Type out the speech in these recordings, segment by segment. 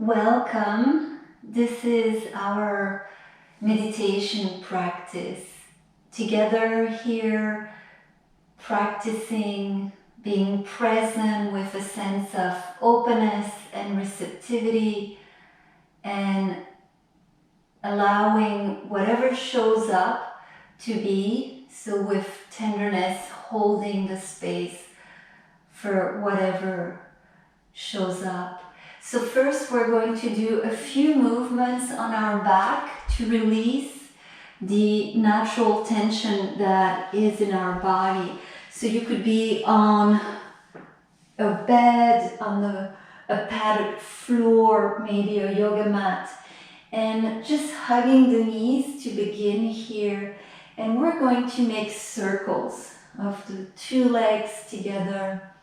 Welcome. This is our meditation practice. Together here, practicing being present with a sense of openness and receptivity and allowing whatever shows up to be, so with tenderness, holding the space for whatever shows up. So first we're going to do a few movements on our back to release the natural tension that is in our body. So you could be on a bed, on a padded floor, maybe a yoga mat, and just hugging the knees to begin here. And we're going to make circles of the two legs together.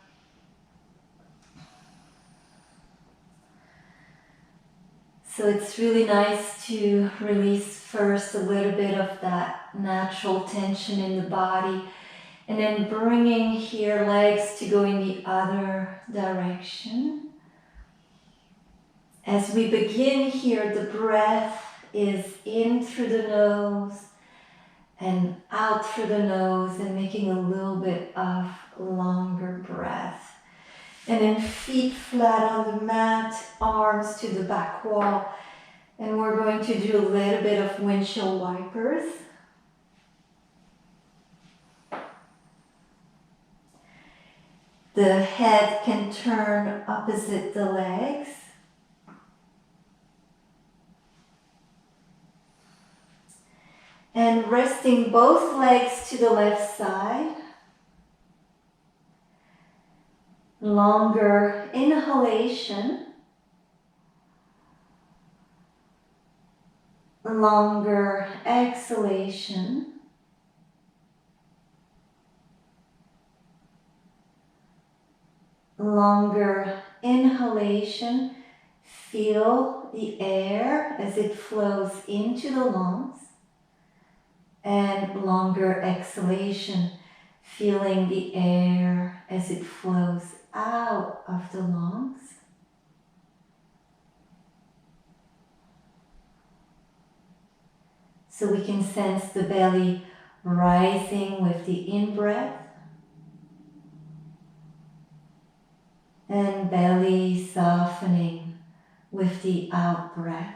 So it's really nice to release first a little bit of that natural tension in the body, and then bringing here legs to go in the other direction. As we begin here, the breath is in through the nose and out through the nose, and making a little bit of longer breath. And then feet flat on the mat, arms to the back wall. And we're going to do a little bit of windshield wipers. The head can turn opposite the legs. And resting both legs to the left side. Longer inhalation, longer exhalation, longer inhalation, feel the air as it flows into the lungs, and longer exhalation, feeling the air as it flows out of the lungs. So we can sense the belly rising with the in-breath and belly softening with the out-breath.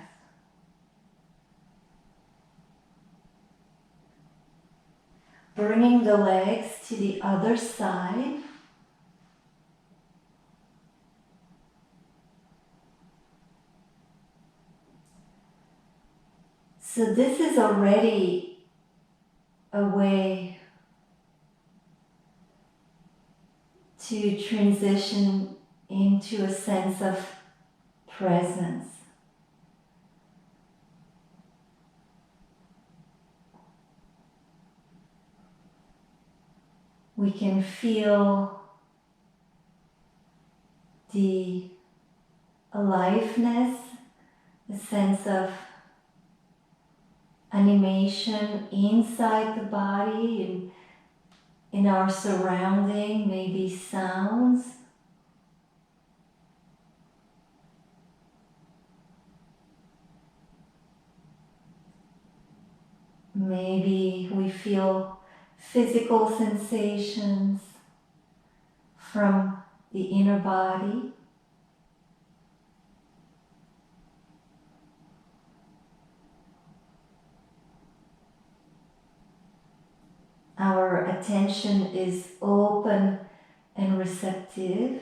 Bringing the legs to the other side. So this is already a way to transition into a sense of presence. We can feel the aliveness, a sense of animation inside the body and in our surrounding, maybe sounds. Maybe we feel physical sensations from the inner body. Our attention is open and receptive.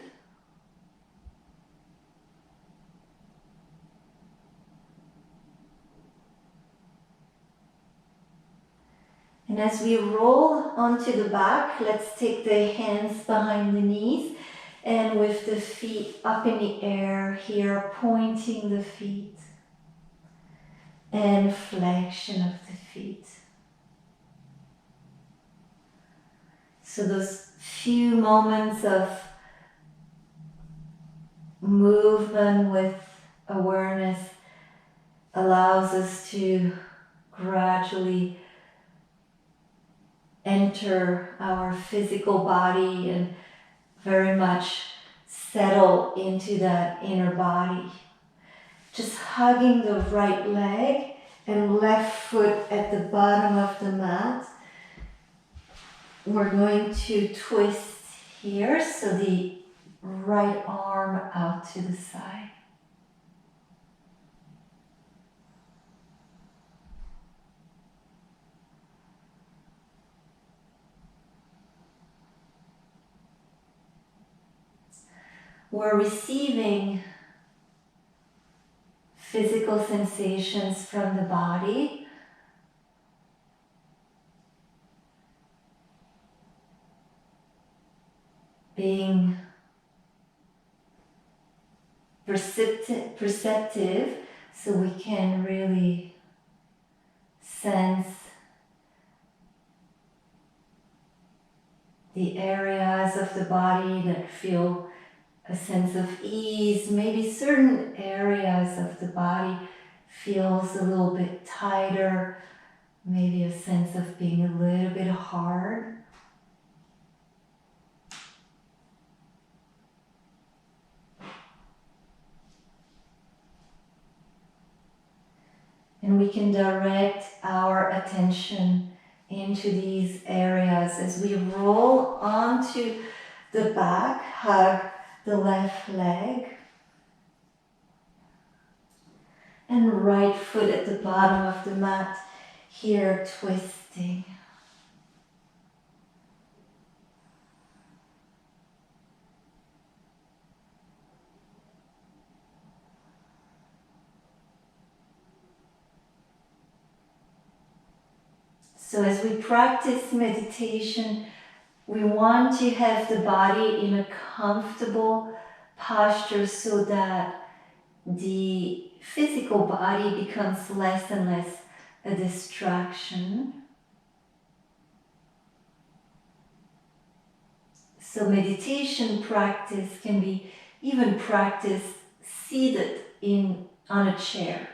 And as we roll onto the back, let's take the hands behind the knees and with the feet up in the air here, pointing the feet and flexion of the feet. So those few moments of movement with awareness allows us to gradually enter our physical body and very much settle into that inner body. Just hugging the right leg and left foot at the bottom of the mat. We're going to twist here, so the right arm out to the side. We're receiving physical sensations from the body. Being perceptive, so we can really sense the areas of the body that feel a sense of ease. Maybe certain areas of the body feels a little bit tighter, maybe a sense of being a little bit hard. And we can direct our attention into these areas as we roll onto the back, hug the left leg, and right foot at the bottom of the mat, here twisting. So as we practice meditation, we want to have the body in a comfortable posture so that the physical body becomes less and less a distraction. So meditation practice can be even practiced seated on a chair.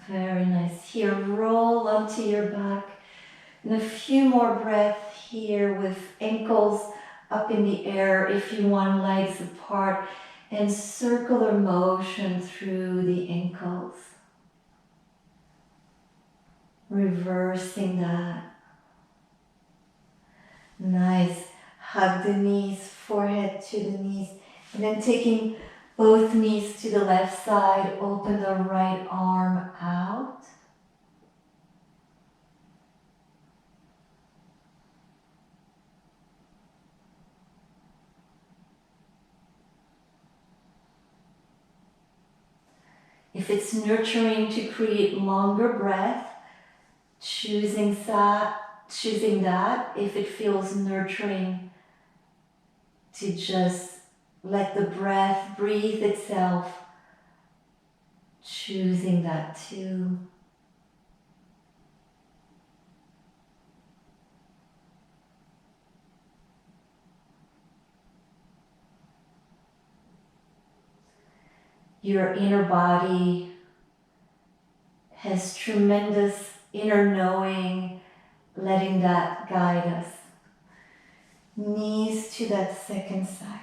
Very nice. Here, roll onto your back. And a few more breaths here with ankles up in the air if you want, legs apart, and circular motion through the ankles. Reversing that. Nice. Hug the knees, forehead to the knees, and then taking both knees to the left side, open the right arm out. If it's nurturing to create longer breath, choosing that. If it feels nurturing to just let the breath breathe itself, choosing that too. Your inner body has tremendous inner knowing, letting that guide us. Knees to that second side.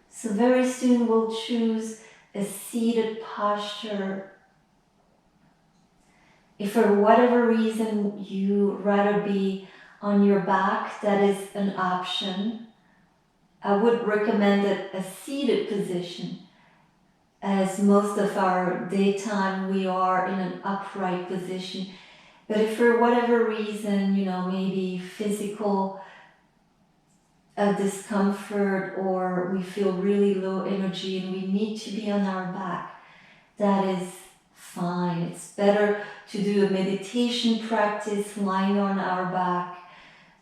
So very soon we'll choose a seated posture. If for whatever reason you rather be on your back, that is an option. I would recommend a seated position, as most of our daytime we are in an upright position. But if for whatever reason, maybe physical discomfort, or we feel really low energy and we need to be on our back, that is fine. It's better to do a meditation practice lying on our back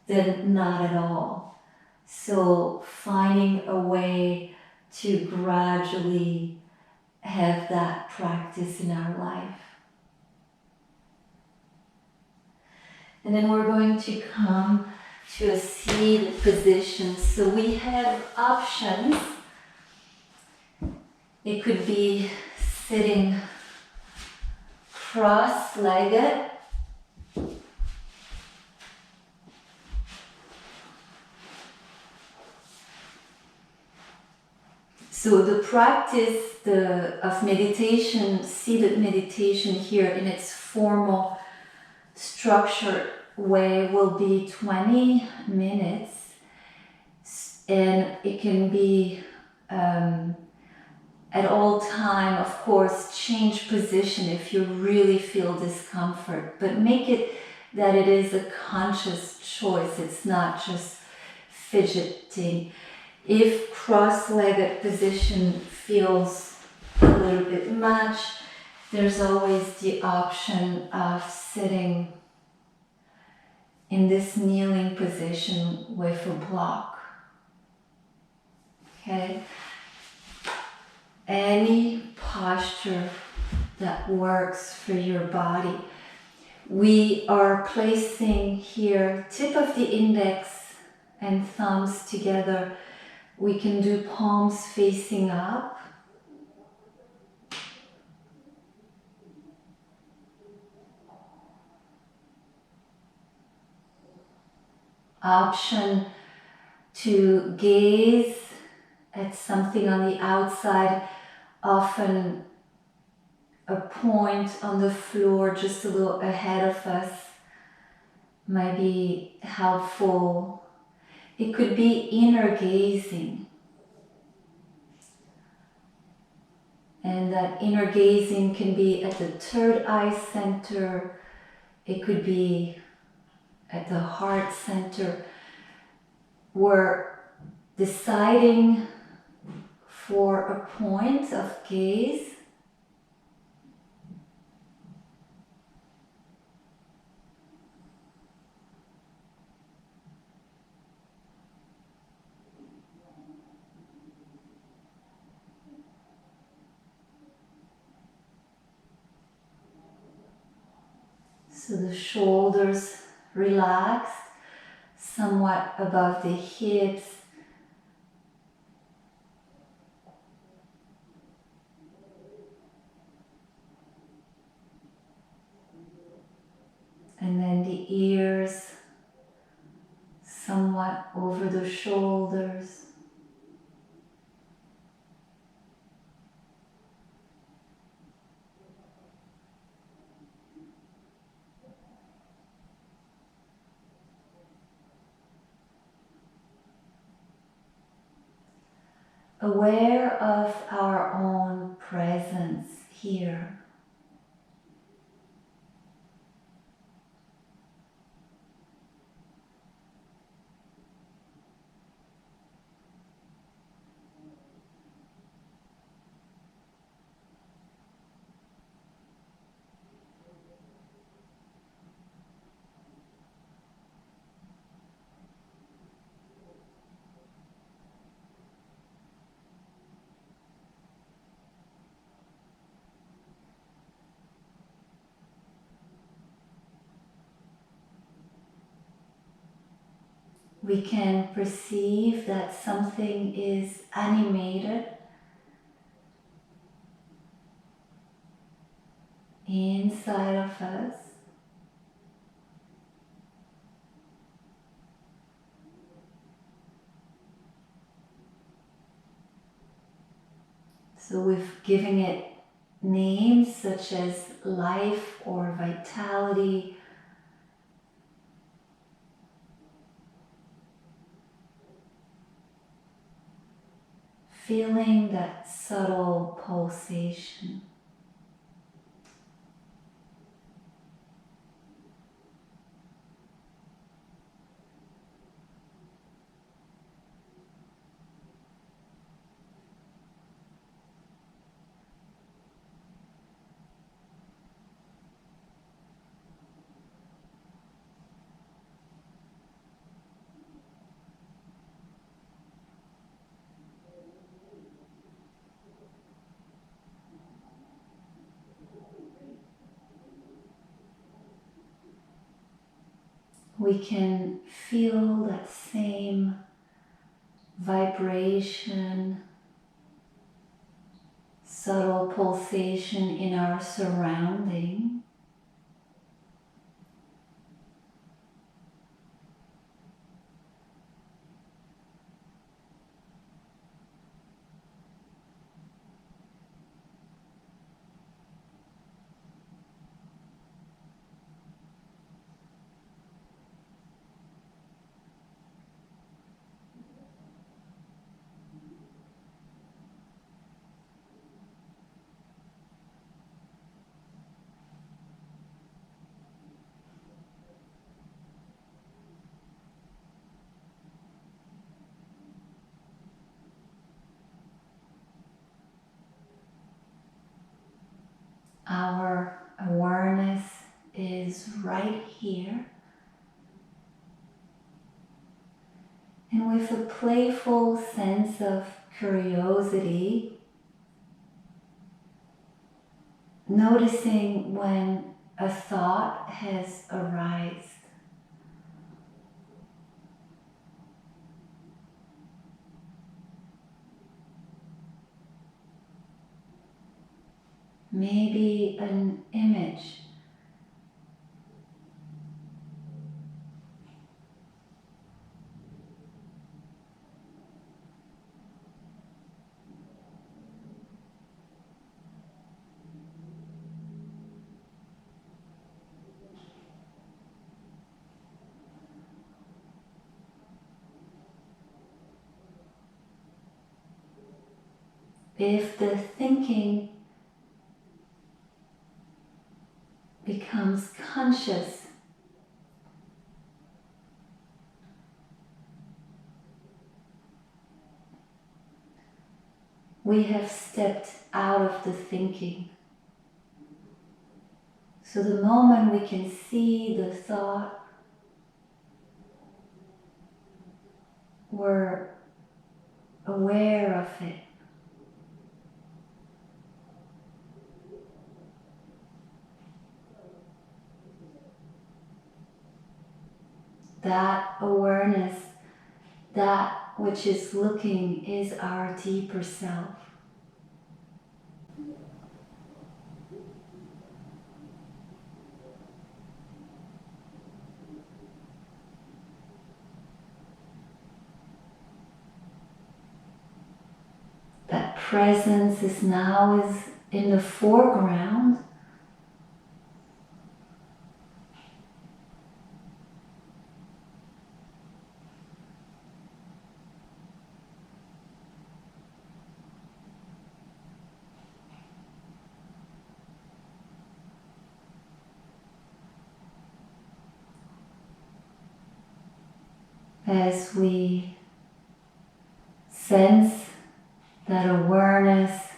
than not at all. So finding a way to gradually have that practice in our life. And then we're going to come to a seated position. So we have options It could be sitting cross-legged. So the practice of meditation, seated meditation here in its formal, structured way will be 20 minutes. And it can be at all time, of course, change position if you really feel discomfort. But make it that it is a conscious choice. It's not just fidgeting. If cross-legged position feels a little bit much, there's always the option of sitting in this kneeling position with a block. Okay? Any posture that works for your body. We are placing here tip of the index and thumbs together. We can do palms facing up. Option to gaze at something on the outside, often a point on the floor just a little ahead of us might be helpful. It could be inner gazing. And that inner gazing can be at the third eye center. It could be at the heart center. We're deciding for a point of gaze. So the shoulders relaxed, somewhat above the hips. And then the ears somewhat over the shoulders. Aware of our own presence here. We can perceive that something is animated inside of us. So we've given it names such as life or vitality. Feeling that subtle pulsation. We can feel that same vibration subtle pulsation in our surrounding. Our awareness is right here. And with a playful sense of curiosity, noticing when a thought has arisen. Maybe an image. If the thinking becomes conscious, we have stepped out of the thinking. So the moment we can see the thought, we're aware of it. That awareness, that which is looking, is our deeper self. That presence is now in the foreground. As we sense that awareness,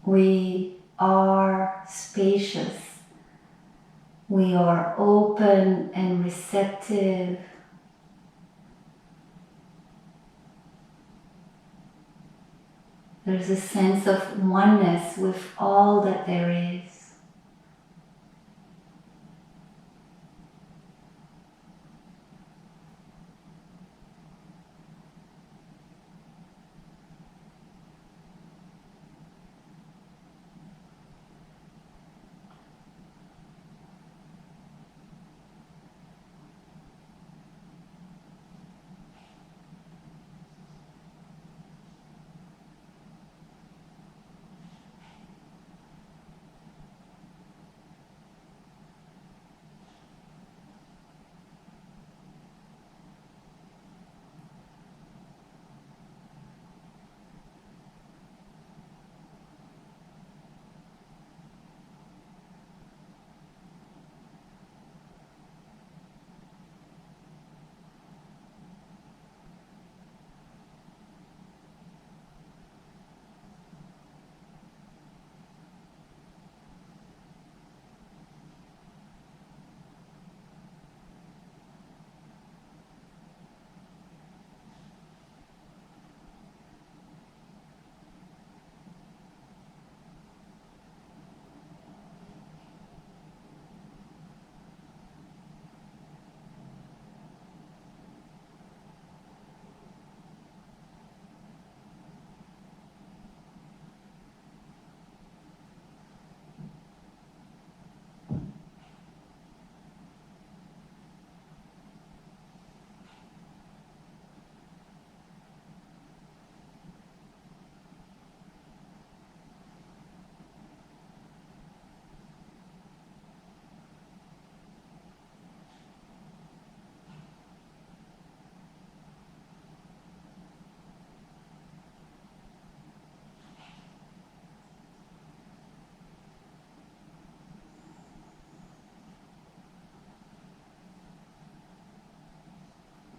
we are spacious. We are open and receptive. There's a sense of oneness with all that there is.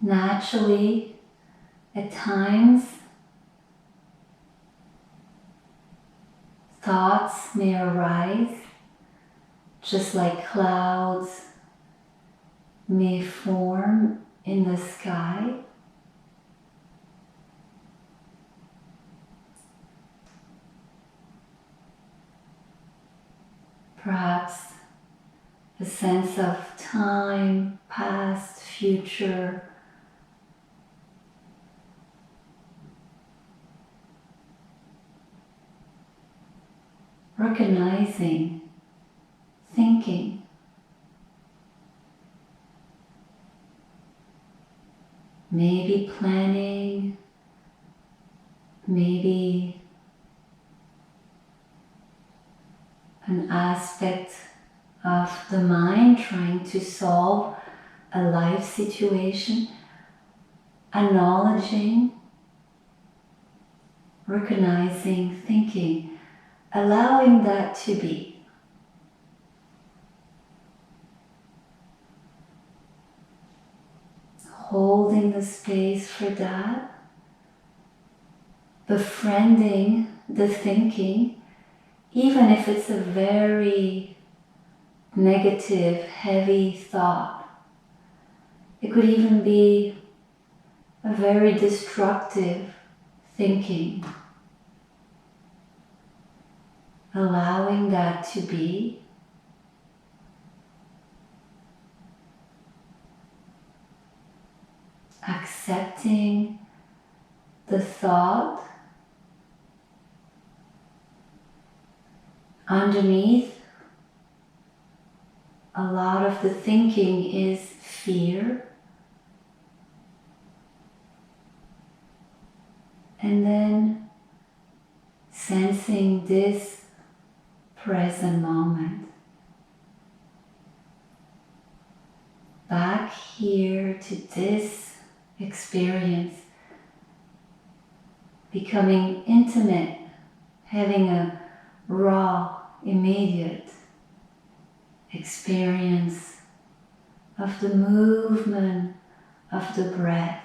naturally, at times, thoughts may arise, just like clouds may form in the sky. Perhaps a sense of time, past, future. Recognizing, thinking. Maybe planning, maybe an aspect of the mind trying to solve a life situation, acknowledging, recognizing, thinking, allowing that to be. Holding the space for that, befriending the thinking, even if it's a very negative, heavy thought. It could even be a very destructive thinking. Allowing that to be. Accepting the thought. Underneath, a lot of the thinking is fear. And then sensing this present moment. Back here to this experience. Becoming intimate, having a raw, immediate experience of the movement of the breath.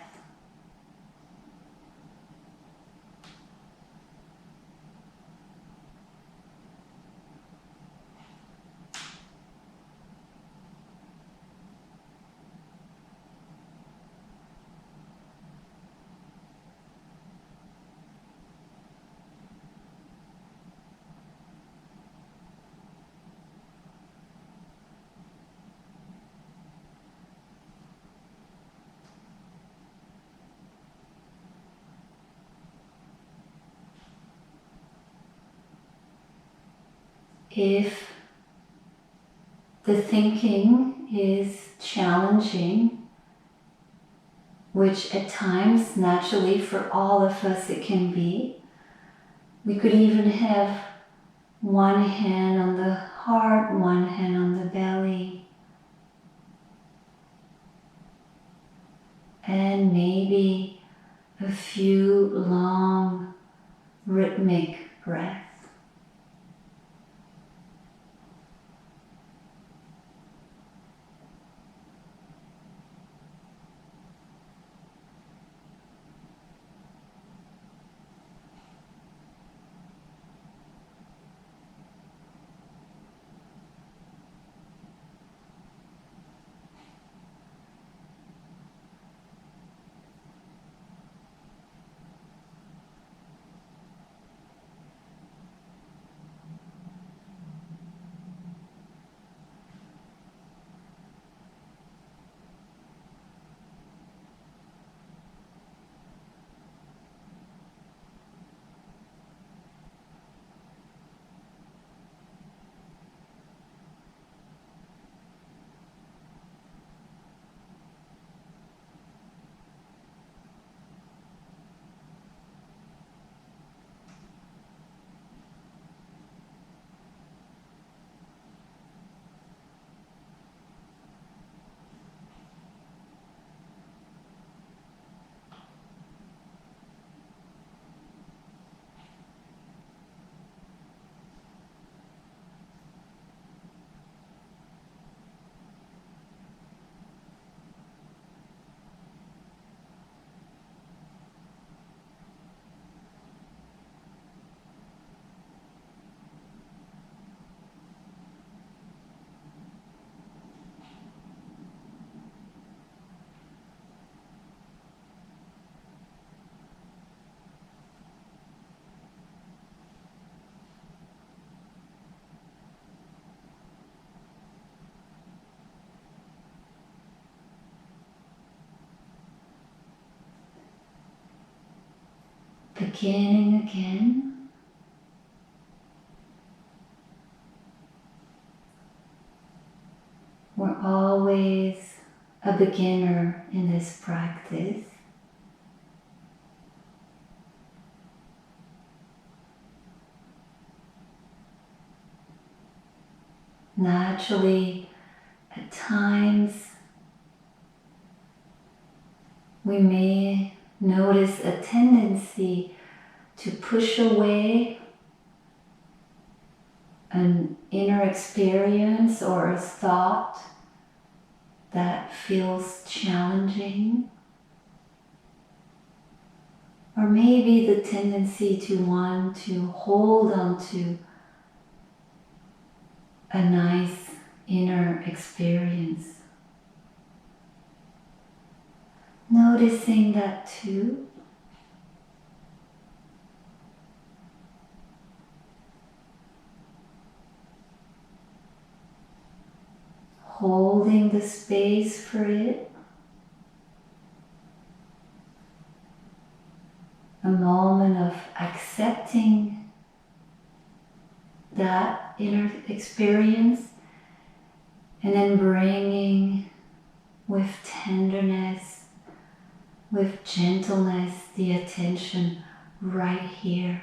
If the thinking is challenging, which at times, naturally for all of us it can be, we could even have one hand on the heart, one hand on the belly, and maybe a few long rhythmic breaths. beginning again. We're always a beginner in this practice. Naturally, at times, we may notice a tendency to push away an inner experience or a thought that feels challenging. Or maybe the tendency to want to hold on to a nice inner experience. Noticing that too. Holding the space for it. A moment of accepting that inner experience and then bringing with tenderness, with gentleness, the attention right here.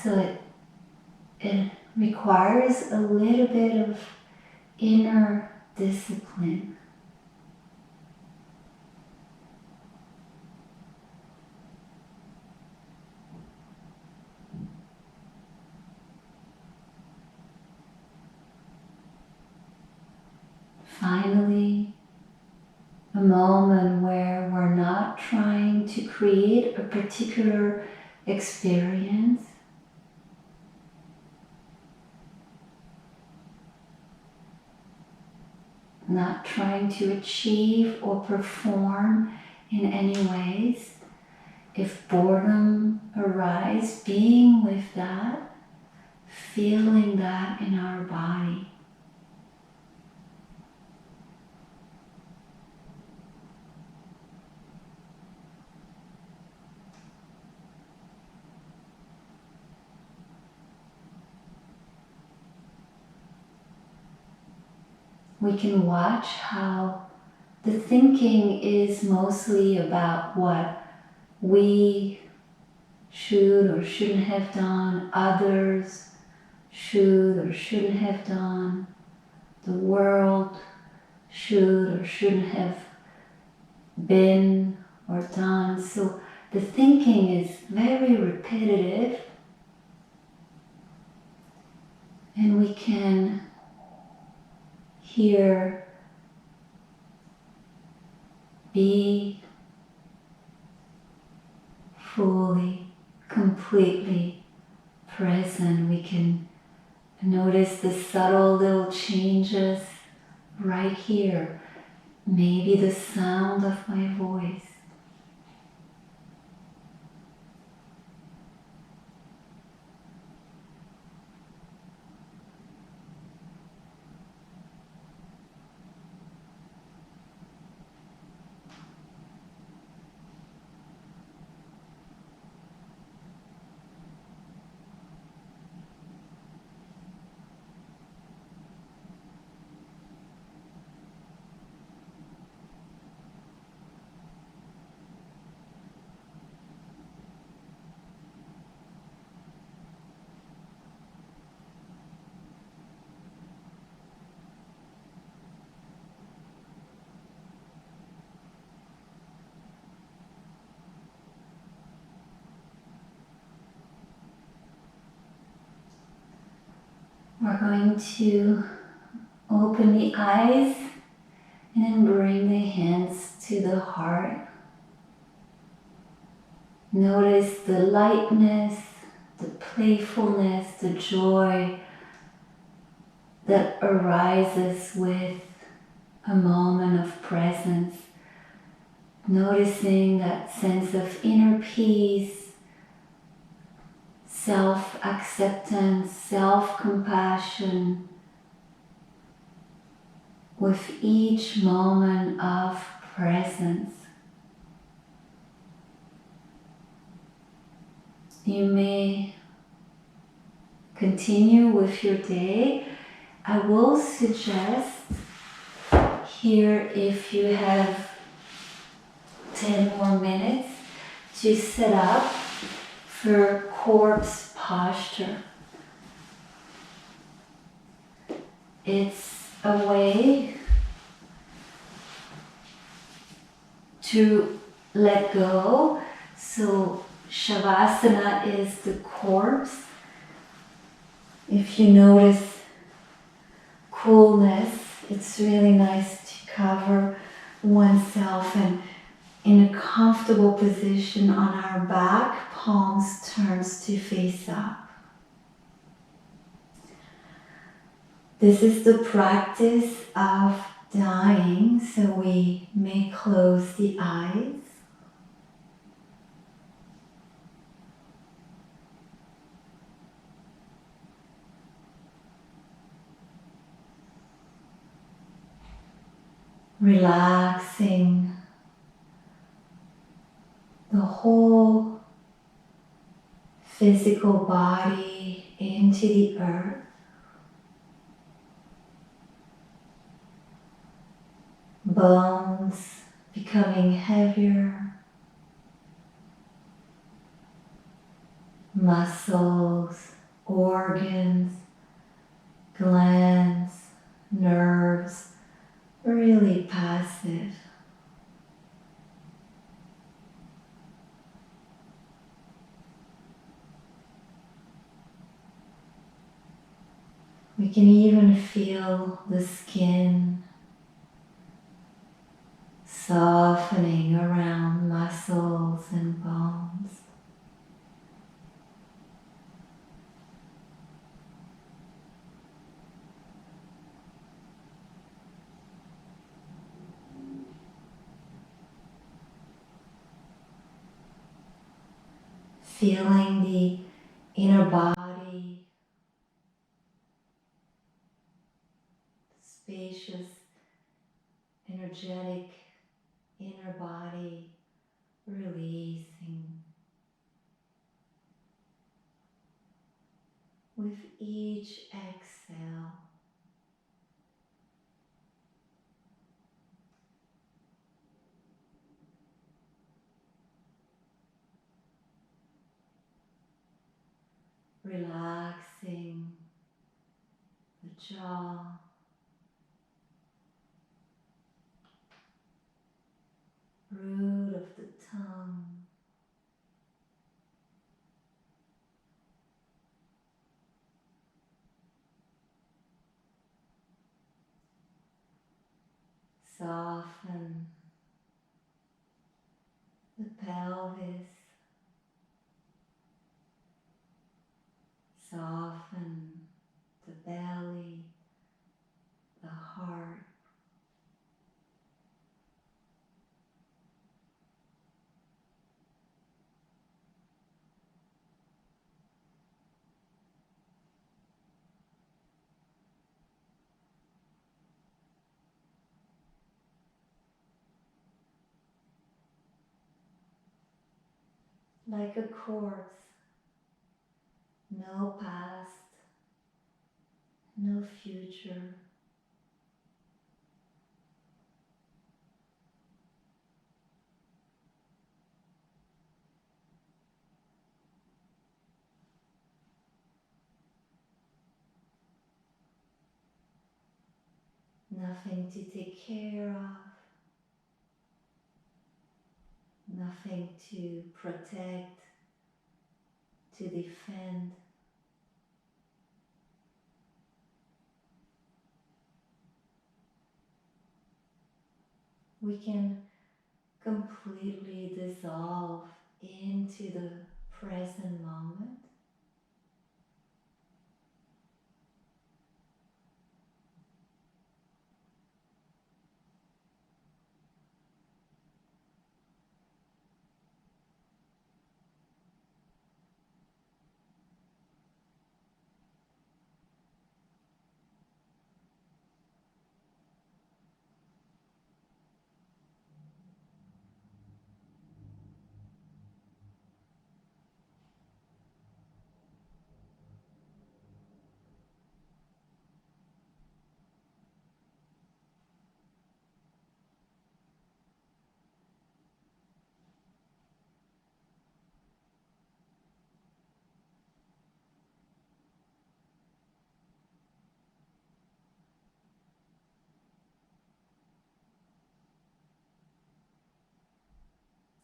So it requires a little bit of inner discipline. Finally, a moment where we're not trying to create a particular experience. Not trying to achieve or perform in any ways. If boredom arises, being with that, feeling that in our body. We can watch how the thinking is mostly about what we should or shouldn't have done, others should or shouldn't have done, the world should or shouldn't have been or done. So the thinking is very repetitive, and we can here be fully, completely present. We can notice the subtle little changes right here maybe the sound of my voice. We're going to open the eyes and then bring the hands to the heart. Notice the lightness, the playfulness, the joy that arises with a moment of presence. Noticing that sense of inner peace, self-acceptance, self-compassion with each moment of presence. You may continue with your day. I will suggest here, if you have 10 more minutes, to set up for corpse posture. It's a way to let go. So Shavasana is the corpse. If you notice coolness, it's really nice to cover oneself and in a comfortable position on our back, palms turns to face up. This is the practice of dying, so we may close the eyes. Relaxing the whole physical body into the earth. Bones becoming heavier. Muscles, organs, glands, nerves, really passive. We can even feel the skin softening around muscles and bones. Feeling the inner body, spacious, energetic inner body releasing with each exhale. Relaxing the jaw, root of the tongue, soften the pelvis, soften the belly, the heart. like a corpse. No past, no future. Nothing to take care of, nothing to protect, to defend. We can completely dissolve into the present moment.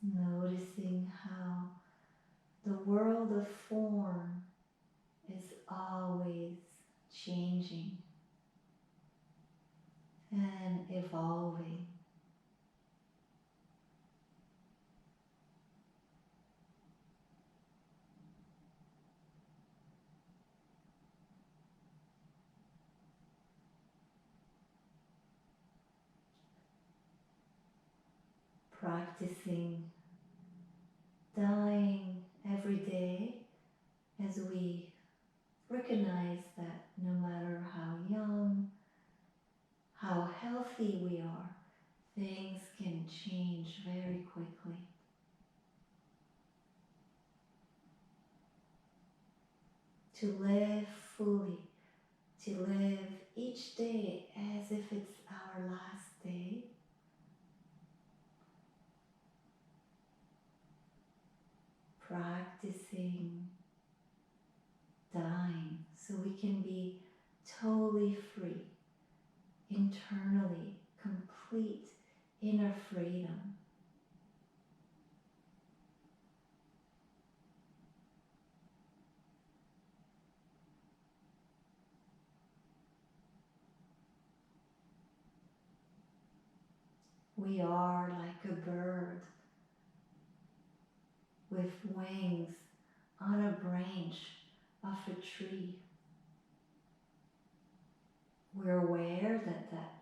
Noticing how the world of form is always changing and evolving. Practicing dying every day as we recognize that no matter how young, how healthy we are, things can change very quickly. To live fully, to live each day as if it's our last day. Practicing dying so we can be totally free, internally, complete inner freedom. We are like a bird with wings on a branch of a tree. We're aware that that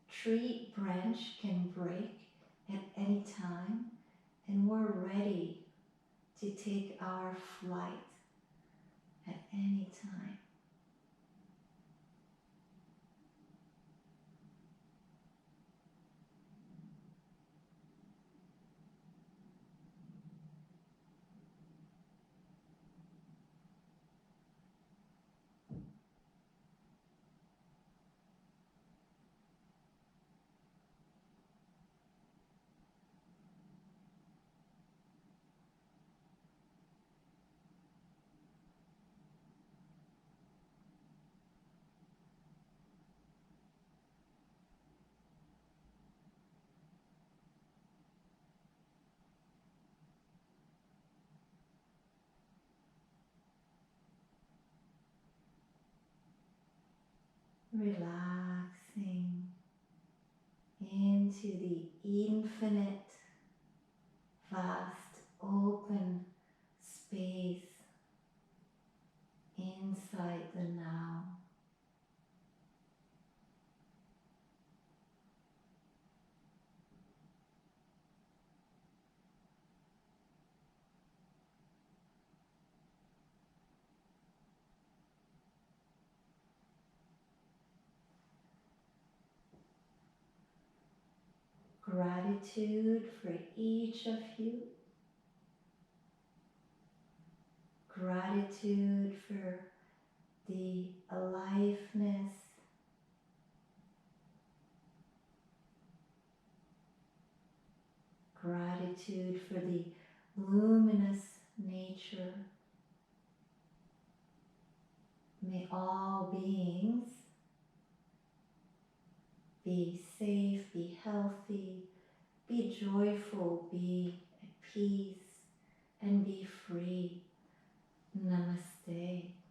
tree branch can break at any time, and we're ready to take our flight at any time. Relaxing into the infinite, vast, open space inside the now. Gratitude for each of you Gratitude for the aliveness. Gratitude for the luminous nature. May all beings be safe, be healthy, be joyful, be at peace, and be free. Namaste.